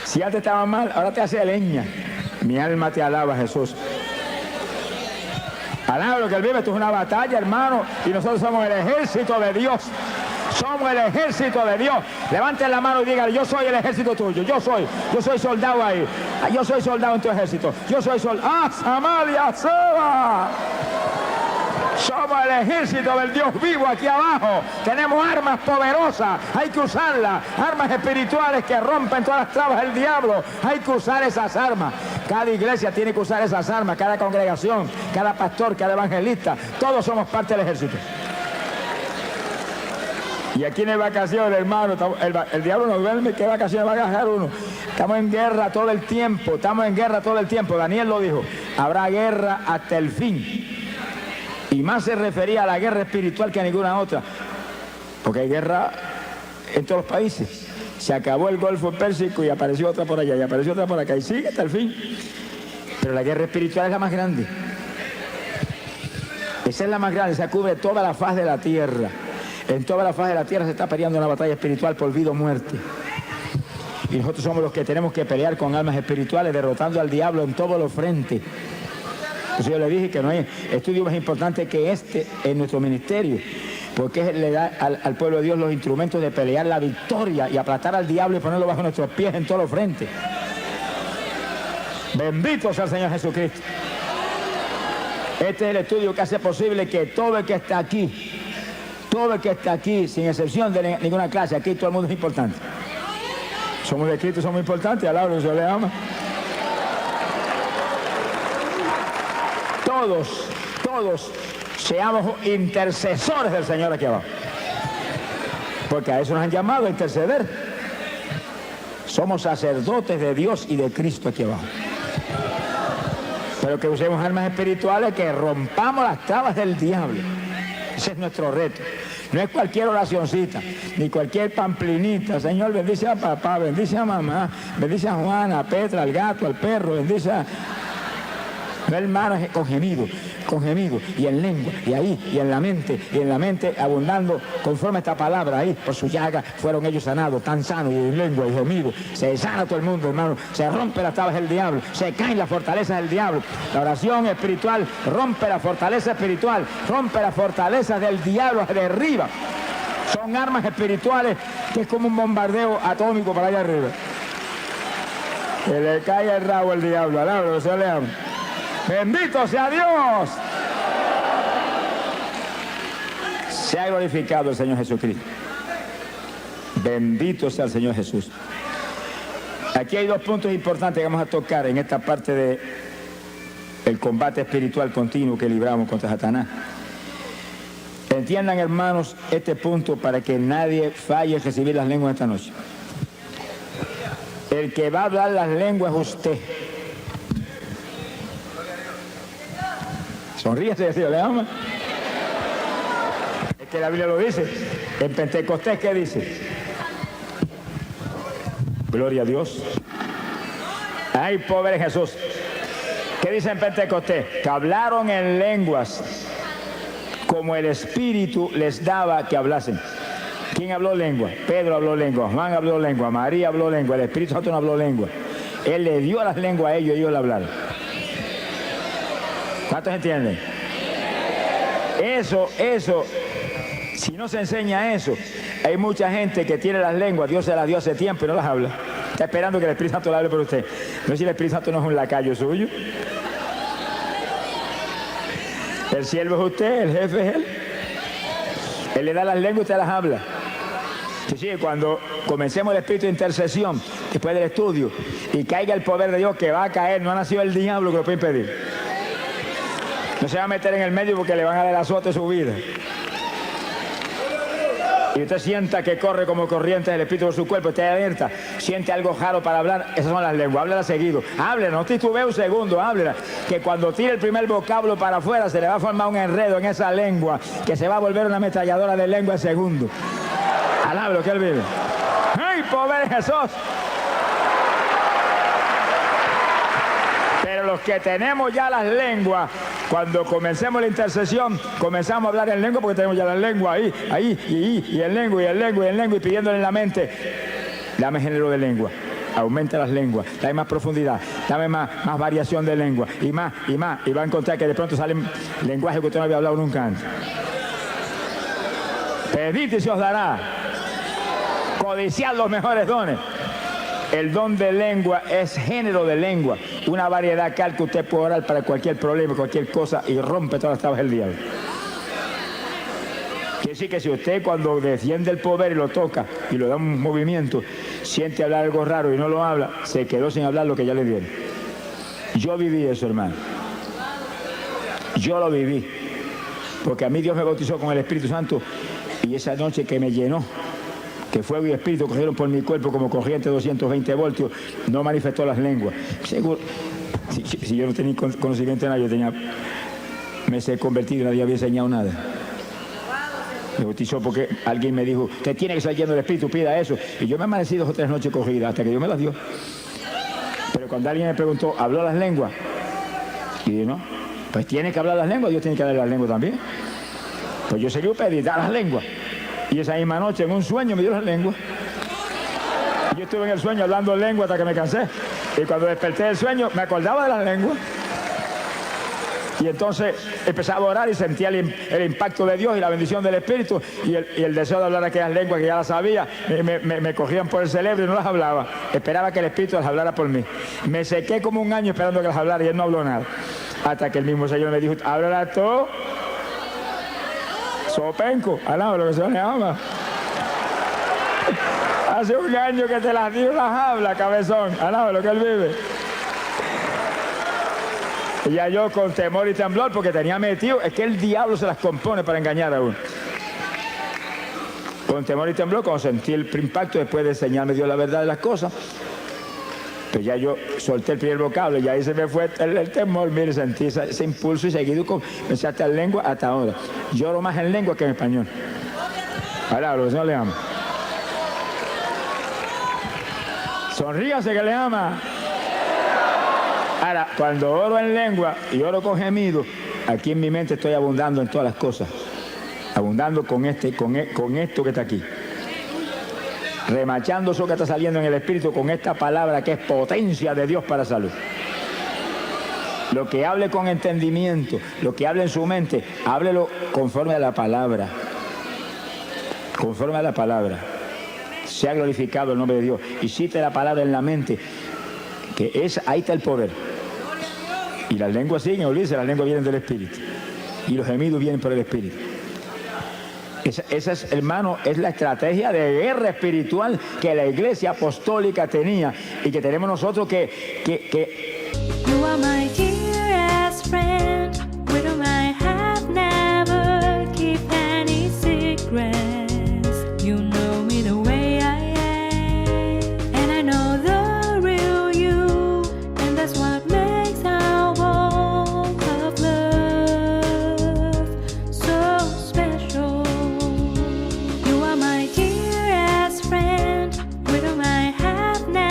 Si antes estaba mal, ahora te hace leña. Mi alma te alaba, Jesús. Alaba lo que él vive. Esto es una batalla, hermano, y nosotros somos el ejército de Dios. Somos el ejército de Dios. Levanten la mano y digan: yo soy el ejército tuyo. Yo soy soldado ahí. Yo soy soldado en tu ejército. Yo soy soldado. ¡Ah, Samaria, Seba! Somos el ejército del Dios vivo aquí abajo. Tenemos armas poderosas. Hay que usarlas. Armas espirituales que rompen todas las trabas del diablo. Hay que usar esas armas. Cada iglesia tiene que usar esas armas. Cada congregación, cada pastor, cada evangelista. Todos somos parte del ejército. Y aquí no hay vacaciones, hermano. El diablo no duerme. ¿Qué vacaciones va a gastar uno? Estamos en guerra todo el tiempo. Estamos en guerra todo el tiempo. Daniel lo dijo. Habrá guerra hasta el fin. Y más se refería a la guerra espiritual que a ninguna otra. Porque hay guerra en todos los países. Se acabó el Golfo Pérsico y apareció otra por allá y apareció otra por acá. Y sigue hasta el fin. Pero la guerra espiritual es la más grande. Esa es la más grande. Esa cubre toda la faz de la tierra. En toda la faz de la tierra se está peleando una batalla espiritual por vida o muerte. Y nosotros somos los que tenemos que pelear con armas espirituales, derrotando al diablo en todos los frentes. Entonces yo le dije que no hay estudio más importante que este en nuestro ministerio, porque le da al pueblo de Dios los instrumentos de pelear la victoria y aplastar al diablo y ponerlo bajo nuestros pies en todos los frentes. Bendito sea el Señor Jesucristo. Este es el estudio que hace posible que todo el que está aquí, sin excepción de ninguna clase, aquí todo el mundo es importante. Somos de Cristo, somos importantes, al lado se le ama. Todos seamos intercesores del Señor aquí abajo. Porque a eso nos han llamado, a interceder. Somos sacerdotes de Dios y de Cristo aquí abajo. Pero que usemos armas espirituales, que rompamos las trabas del diablo. Ese es nuestro reto. No es cualquier oracioncita, ni cualquier pamplinita. Señor, bendice a papá, bendice a mamá, bendice a Juana, a Petra, al gato, al perro, bendice a... No, hermano, es con gemido, y en lengua, y ahí, y en la mente abundando conforme esta palabra ahí, por su llaga fueron ellos sanados, tan sanos, y en lengua, y gemido, se sana todo el mundo, hermano, se rompe las tablas del diablo, se caen las fortalezas del diablo, la oración espiritual rompe la fortaleza espiritual, rompe las fortalezas del diablo, derriba, son armas espirituales que es como un bombardeo atómico para allá arriba, que le cae el rabo al diablo, alabro, se le ama. Bendito sea Dios. Se ha glorificado el Señor Jesucristo. Bendito sea el Señor Jesús. Aquí hay 2 puntos importantes que vamos a tocar en esta parte del combate espiritual continuo que libramos contra Satanás. Entiendan, hermanos, este punto para que nadie falle en recibir las lenguas esta noche. El que va a hablar las lenguas es usted. Sonríese, Dios le ama. Es que la Biblia lo dice. En Pentecostés, ¿qué dice? Gloria a Dios. Hay poder en Jesús. ¿Qué dice en Pentecostés? Que hablaron en lenguas como el Espíritu les daba que hablasen. ¿Quién habló lengua? Pedro habló lengua, Juan habló lengua, María habló lengua, el Espíritu Santo no habló lengua. Él le dio las lenguas a ellos y ellos le hablaron. ¿Cuántos entienden? Eso, si no se enseña eso, hay mucha gente que tiene las lenguas, Dios se las dio hace tiempo y no las habla. Está esperando que el Espíritu Santo le hable por usted. No sé si el Espíritu Santo no es un lacayo suyo. El siervo es usted, el jefe es él. Él le da las lenguas y usted las habla. Sí, cuando comencemos el espíritu de intercesión, después del estudio, y caiga el poder de Dios, que va a caer, no ha nacido el diablo que lo puede impedir. No se va a meter en el medio porque le van a dar azote su vida. Y usted sienta que corre como corriente del espíritu por su cuerpo, esté alerta, siente algo raro para hablar, esas son las lenguas, háblela seguido, háblela, no titubee un segundo, háblela, que cuando tire el primer vocablo para afuera se le va a formar un enredo en esa lengua, que se va a volver una ametralladora de lengua en segundo. Alabe lo que él vive. ¡Ay, pobre Jesús! Pero los que tenemos ya las lenguas, cuando comencemos la intercesión, comenzamos a hablar en lengua porque tenemos ya la lengua ahí, y en lengua, y pidiéndole en la mente, dame género de lengua, aumenta las lenguas, dame más profundidad, dame más variación de lengua, y más, y va a encontrar que de pronto salen lenguajes que usted no había hablado nunca antes. Pedid y se os dará, codiciad los mejores dones. El don de lengua es género de lengua, una variedad tal que usted puede orar para cualquier problema, cualquier cosa, y rompe todas las trabas del diablo. Quiere decir que si usted cuando defiende el poder y lo toca y lo da un movimiento, siente hablar algo raro y no lo habla, se quedó sin hablar lo que ya le dieron. Yo viví eso, hermano. Yo lo viví. Porque a mí Dios me bautizó con el Espíritu Santo y esa noche que me llenó, que fuego y espíritu cogieron por mi cuerpo como corriente de 220 voltios, no manifestó las lenguas. Seguro, si yo no tenía conocimiento de nada, me sé convertido y nadie había enseñado nada. Me bautizó porque alguien me dijo, usted tiene que estar lleno del Espíritu, pida eso. Y yo me amanecí 2 o 3 noches cogidas hasta que Dios me las dio. Pero cuando alguien me preguntó, ¿habló las lenguas? Y dije, no, pues tiene que hablar las lenguas, Dios tiene que darle las lenguas también. Pues yo seguí pedir, dar las lenguas. Y esa misma noche, en un sueño, me dio las lenguas. Yo estuve en el sueño hablando lengua hasta que me cansé. Y cuando desperté del sueño, me acordaba de las lenguas. Y entonces empezaba a orar y sentía el impacto de Dios y la bendición del Espíritu. Y el deseo de hablar aquellas lenguas que ya las sabía, me cogían por el cerebro y no las hablaba. Esperaba que el Espíritu las hablara por mí. Me sequé como un año esperando que las hablara y él no habló nada. Hasta que el mismo Señor me dijo, háblala tú. Sopenco, alaba lo que se le llama. Hace un año que te las dio, las habla, cabezón. Alaba lo que él vive. Y ya yo con temor y temblor, porque tenía metido, es que el diablo se las compone para engañar a uno. Con temor y temblor, cuando sentí el impacto, después de enseñarme Dios la verdad de las cosas, pues ya yo solté el primer vocablo y ahí se me fue el temor, mire, sentí ese impulso y seguido comencé a estar lengua hasta ahora. Lloro más en lengua que en español. Ahora, lo que el Señor le ama. Sonríase que le ama. Ahora, cuando oro en lengua y oro con gemido, aquí en mi mente estoy abundando en todas las cosas. Abundando con esto que está aquí. Remachando eso que está saliendo en el Espíritu con esta palabra que es potencia de Dios para salud. Lo que hable con entendimiento, lo que hable en su mente, háblelo conforme a la palabra. Conforme a la palabra. Sea glorificado el nombre de Dios. Y cite la palabra en la mente, que ahí está el poder. Y las lenguas siguen, olvídese, las lenguas vienen del Espíritu. Y los gemidos vienen por el Espíritu. Esa es, hermano, es la estrategia de guerra espiritual que la iglesia apostólica tenía y que tenemos nosotros que You are my dearest friend, with whom I have never keep any secrets. You know me the way I am, and I know the real you, and that's what makes our walk of love so special. You are my dearest friend, with whom I have never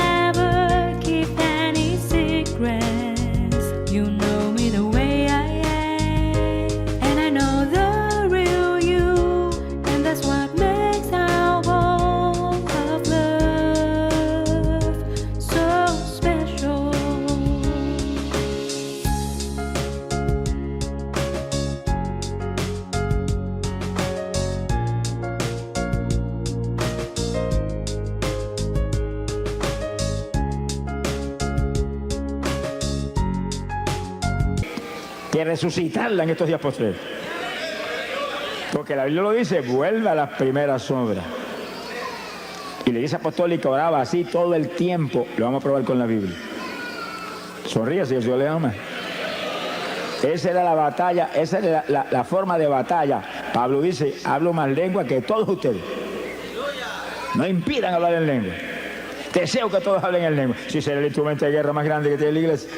que resucitarla en estos días postreros. Porque la Biblia lo dice, vuelve a las primeras obras. Y la Iglesia Apostólica oraba así todo el tiempo. Lo vamos a probar con la Biblia. Sonríe si el Señor le ama. Esa era la batalla, esa era la forma de batalla. Pablo dice, hablo más lengua que todos ustedes. No impidan hablar en lengua. Deseo que todos hablen en lengua. Si será el instrumento de guerra más grande que tiene la iglesia.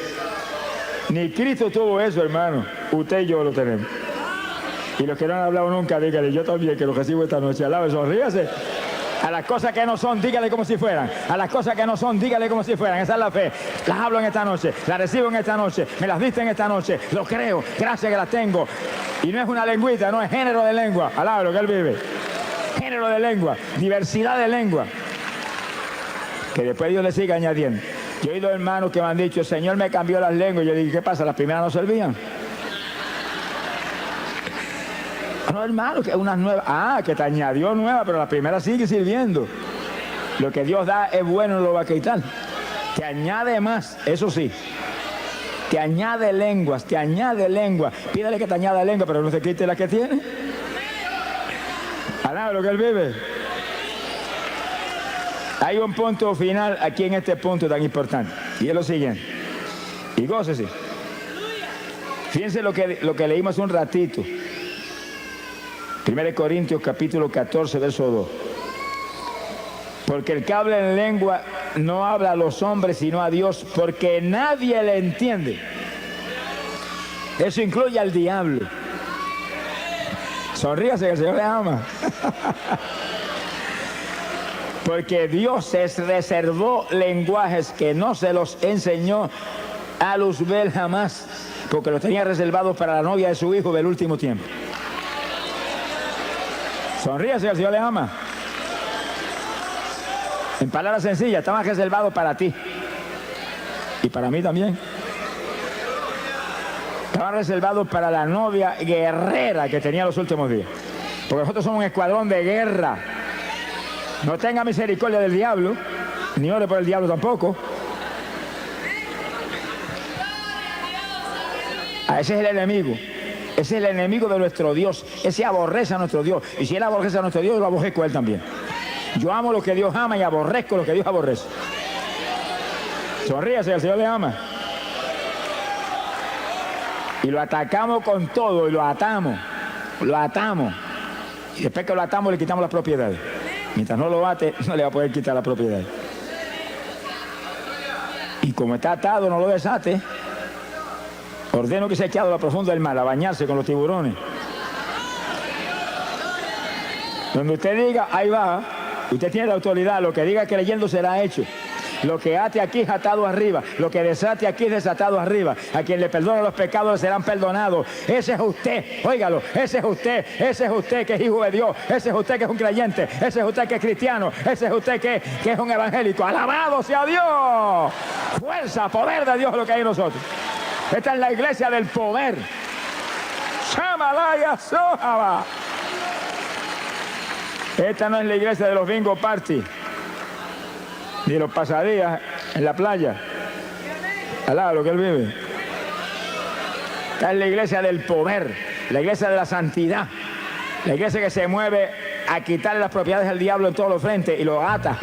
Ni Cristo tuvo eso, hermano. Usted y yo lo tenemos. Y los que no han hablado nunca, dígale, yo también, que lo recibo esta noche. Alabe, sonríase. A las cosas que no son, dígale como si fueran. A las cosas que no son, dígale como si fueran. Esa es la fe. Las hablo en esta noche, las recibo en esta noche, me las diste en esta noche. Lo creo, gracias que las tengo. Y no es una lengüita, no es género de lengua. Alabe lo que él vive. Género de lengua, diversidad de lengua. Que después Dios le siga añadiendo. Yo he oído hermanos que me han dicho, el Señor me cambió las lenguas. Yo dije, ¿qué pasa? Las primeras no servían. No, hermano, que unas nuevas. Ah, que te añadió nueva, pero la primera sigue sirviendo. Lo que Dios da es bueno, no lo va a quitar. Te añade más, eso sí. Te añade lenguas, te añade lengua. Pídele que te añada lengua, pero no se quite la que tiene. Alaba lo que él vive. Hay un punto final aquí en este punto tan importante. Y es lo siguiente. Y gócese. Fíjense lo que leímos hace un ratito. 1 Corintios capítulo 14, verso 2. Porque el que habla en lengua no habla a los hombres sino a Dios, porque nadie le entiende. Eso incluye al diablo. Sonríase que el Señor le ama. Porque Dios se reservó lenguajes que no se los enseñó a Luzbel jamás, porque los tenía reservados para la novia de su hijo del último tiempo. Sonríase, el Señor le ama. En palabras sencillas, estaban reservados para ti. Y para mí también. Estaban reservados para la novia guerrera que tenía los últimos días. Porque nosotros somos un escuadrón de guerra. No tenga misericordia del diablo, ni ore por el diablo tampoco. Ese es el enemigo. Ese es el enemigo de nuestro Dios. Ese aborrece a nuestro Dios. Y si él aborrece a nuestro Dios, yo lo aborrezco a él también. Yo amo lo que Dios ama y aborrezco lo que Dios aborrece. Sonríase, el Señor le ama. Y lo atacamos con todo y lo atamos. Lo atamos. Y después que lo atamos, le quitamos las propiedades. Mientras no lo ate, no le va a poder quitar la propiedad. Y como está atado, no lo desate. Ordeno que se eche a lo profundo del mar, a bañarse con los tiburones. Donde usted diga, ahí va. Usted tiene la autoridad. Lo que diga creyendo será hecho. Lo que ate aquí es atado arriba. Lo que desate aquí es desatado arriba. A quien le perdona los pecados le serán perdonados. Ese es usted, óigalo. Ese es usted que es hijo de Dios. Ese es usted que es un creyente. Ese es usted que es cristiano. Ese es usted que es un evangélico. ¡Alabado sea Dios! Fuerza, poder de Dios es lo que hay en nosotros. Esta es la iglesia del poder. Shamalaya Sohaba. Esta no es la iglesia de los bingo party, ni de los pasadías en la playa. Alaba lo que él vive. Esta es la iglesia del poder, la iglesia de la santidad, la iglesia que se mueve a quitarle las propiedades al diablo en todos los frentes y lo ata.